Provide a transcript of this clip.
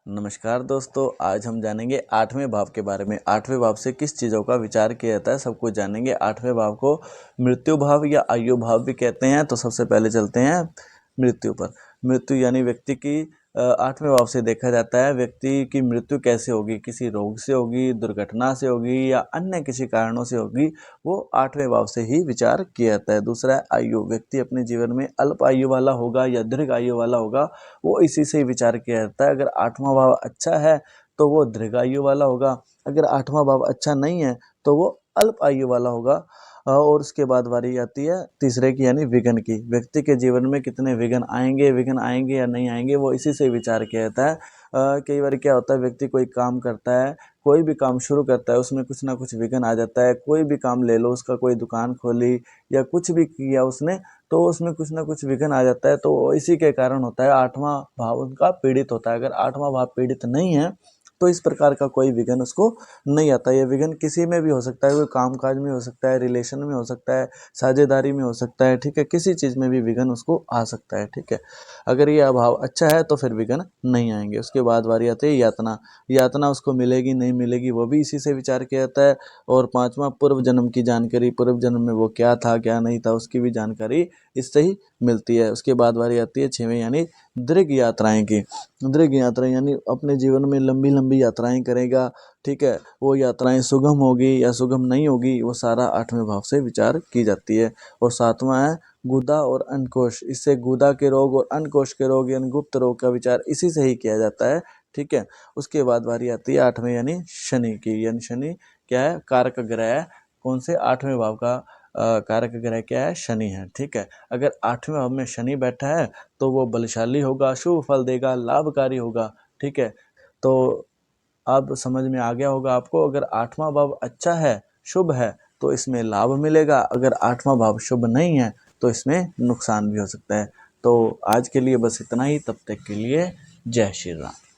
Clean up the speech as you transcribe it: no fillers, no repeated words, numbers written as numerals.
नमस्कार दोस्तों, आज हम जानेंगे आठवें भाव के बारे में। आठवें भाव से किस चीज़ों का विचार किया जाता है, सब कुछ जानेंगे। आठवें भाव को मृत्यु भाव या आयु भाव भी कहते हैं। तो सबसे पहले चलते हैं मृत्यु पर। मृत्यु यानी व्यक्ति की आठवें भाव से देखा जाता है व्यक्ति की मृत्यु कैसे होगी, किसी रोग से होगी, दुर्घटना से होगी या अन्य किसी कारणों से होगी, वो आठवें भाव से ही विचार किया जाता है। दूसरा है आयु, व्यक्ति अपने जीवन में अल्प आयु वाला होगा या दीर्घ आयु वाला होगा, वो इसी से ही विचार किया जाता है। अगर आठवां भाव अच्छा है तो वो दीर्घायु वाला होगा, अगर आठवां भाव अच्छा नहीं है तो वो अल्प आयु वाला होगा। और उसके बाद बारी आती है तीसरे की यानी विघ्न की। व्यक्ति के जीवन में कितने विघ्न आएंगे या नहीं आएंगे, वो इसी से विचार किया जाता है। कई बार क्या होता है, व्यक्ति कोई काम करता है, कोई भी काम शुरू करता है, उसमें कुछ ना कुछ विघ्न आ जाता है। कोई भी काम ले लो, उसका कोई दुकान खोली या कुछ भी किया उसने, तो उसमें कुछ ना कुछ विघ्न आ जाता है। तो इसी के कारण होता है आठवां भाव उनका पीड़ित होता है। अगर आठवां भाव पीड़ित नहीं है तो इस प्रकार का कोई विघ्न उसको नहीं आता। ये विघ्न किसी में भी हो सकता है, कोई कामकाज में हो सकता है, रिलेशन में हो सकता है, साझेदारी में हो सकता है, ठीक है। किसी चीज़ में भी विघ्न उसको आ सकता है, ठीक है। अगर ये अभाव अच्छा है तो फिर विघ्न नहीं आएंगे। उसके बाद बारी आती है यातना। यातना उसको मिलेगी नहीं मिलेगी, वो भी इसी से विचार किया जाता है। और पांचवा पूर्व जन्म की जानकारी, पूर्व जन्म में वो क्या था क्या नहीं था, उसकी भी जानकारी इससे ही मिलती है। उसके बाद बारी आती है छेवें यानी दीर्घ यात्राएं की। दीर्घ यात्राएं यानी अपने जीवन में लंबी लंबी यात्राएं करेगा, ठीक है। वो यात्राएं सुगम होगी या सुगम नहीं होगी, वो सारा आठवें भाव से विचार की जाती है। और सातवां है गुदा और अन्नकोश। इससे गुदा के रोग और अन्नकोश के रोग यानी गुप्त रोग का विचार इसी से ही किया जाता है, ठीक है। उसके बाद बारी आती है आठवें यानी शनि की। यानी शनि क्या है, कारक ग्रह है। कौन से, आठवें भाव का कारक ग्रह क्या है, शनि है, ठीक है। अगर आठवें भाव में शनि बैठा है तो वो बलशाली होगा, शुभ फल देगा, लाभकारी होगा, ठीक है। तो अब समझ में आ गया होगा आपको, अगर आठवां भाव अच्छा है, शुभ है, तो इसमें लाभ मिलेगा। अगर आठवां भाव शुभ नहीं है तो इसमें नुकसान भी हो सकता है। तो आज के लिए बस इतना ही, तब तक के लिए जय श्री राम।